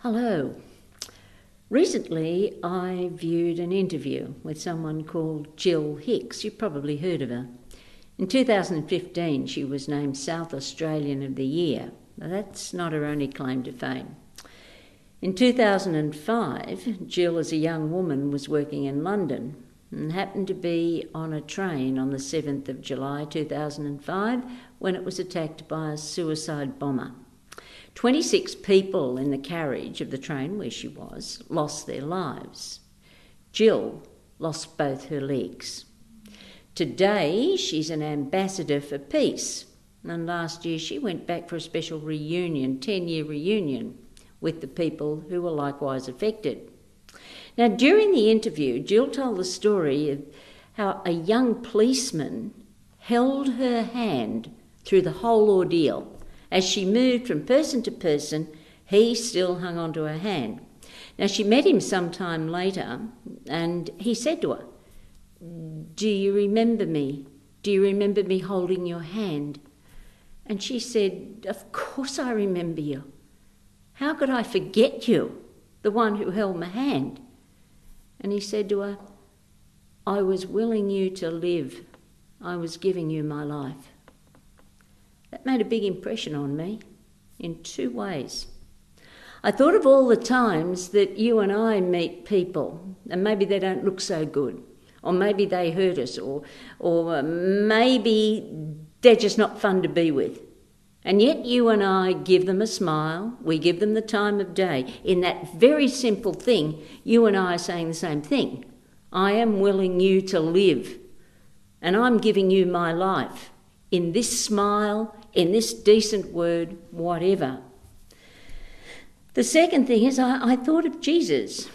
Hello. Recently I viewed an interview with someone called Jill Hicks. You've probably heard of her. In 2015 she was named South Australian of the Year. Now, that's not her only claim to fame. In 2005, Jill as a young woman was working in London and happened to be on a train on the 7th of July 2005 when it was attacked by a suicide bomber. 26 people in the carriage of the train where she was lost their lives. Jill lost both her legs. Today she's an ambassador for peace, and last year she went back for a special reunion, 10-year reunion, with the people who were likewise affected. Now, during the interview, Jill told the story of how a young policeman held her hand through the whole ordeal. As she moved from person to person, he still hung onto her hand. Now, she met him sometime later, and he said to her, "Do you remember me? Do you remember me holding your hand?" And she said, "Of course I remember you. How could I forget you, the one who held my hand?" And he said to her, "I was willing you to live. I was giving you my life." That made a big impression on me in two ways. I thought of all the times that you and I meet people, and maybe they don't look so good, or maybe they hurt us, or maybe they're just not fun to be with. And yet you and I give them a smile, we give them the time of day. In that very simple thing, you and I are saying the same thing. I am willing you to live, and I'm giving you my life. In this smile, in this decent word, whatever. The second thing is I thought of Jesus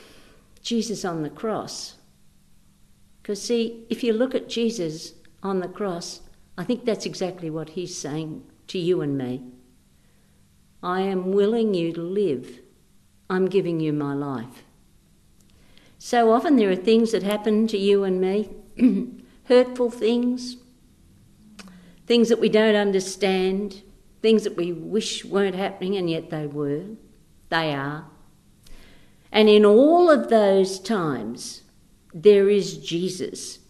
on the cross. Because see, if you look at Jesus on the cross, I think that's exactly what he's saying to you and me. I am willing you to live. I'm giving you my life. So often there are things that happen to you and me, hurtful things, things that we don't understand, things that we wish weren't happening and yet they were. They are. And in all of those times, there is Jesus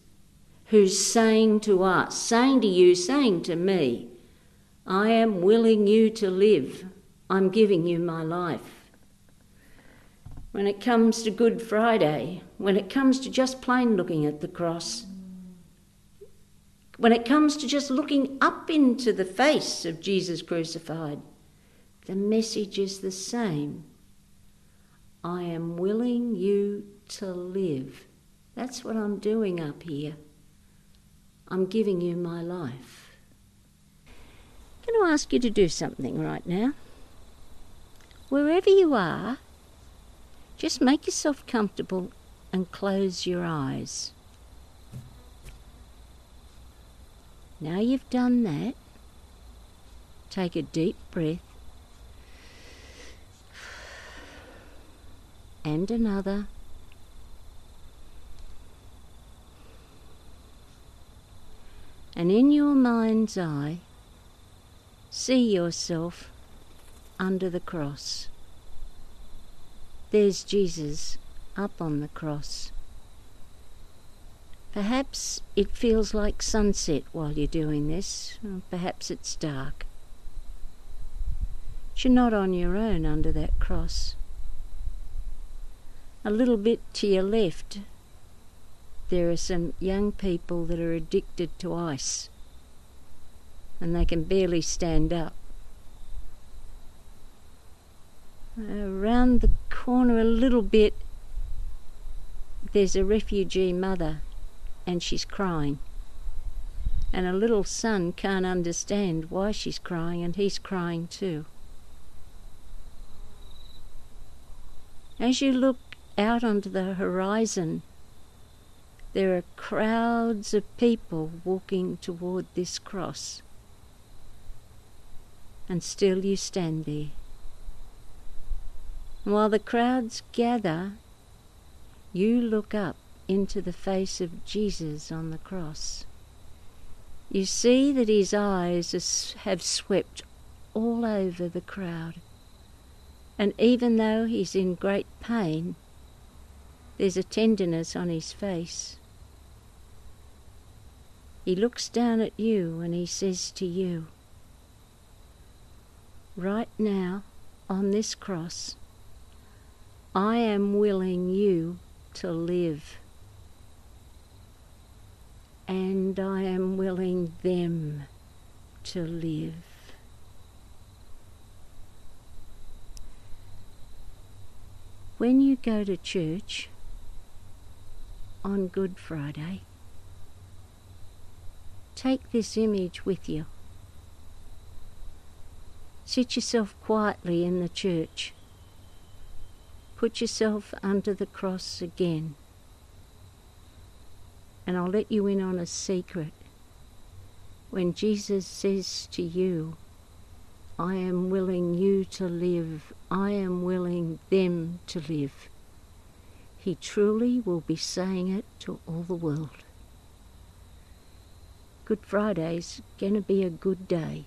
who's saying to us, saying to you, saying to me, I am willing you to live. I'm giving you my life. When it comes to Good Friday, when it comes to just plain looking at the cross, when it comes to just looking up into the face of Jesus crucified, the message is the same. I am willing you to live. That's what I'm doing up here. I'm giving you my life. I'm going to ask you to do something right now. Wherever you are, just make yourself comfortable and close your eyes. Now you've done that, take a deep breath and another. And in your mind's eye, see yourself under the cross. There's Jesus up on the cross. Perhaps it feels like sunset while you're doing this, or perhaps it's dark. But you're not on your own under that cross. A little bit to your left, there are some young people that are addicted to ice, and they can barely stand up. Around the corner a little bit, there's a refugee mother, and she's crying. And a little son can't understand why she's crying, and he's crying too. As you look out onto the horizon, there are crowds of people walking toward this cross. And still you stand there. And while the crowds gather, you look up into the face of Jesus on the cross. You see that his eyes have swept all over the crowd, And even though he's in great pain, there's a tenderness on his face. He looks down at you and he says to you, right now, on this cross, I am willing you to live, and I am willing them to live. When you go to church on Good Friday, take this image with you. Sit yourself quietly in the church. Put yourself under the cross again. And I'll let you in on a secret. When Jesus says to you, I am willing you to live, I am willing them to live, he truly will be saying it to all the world. Good Friday's going to be a good day.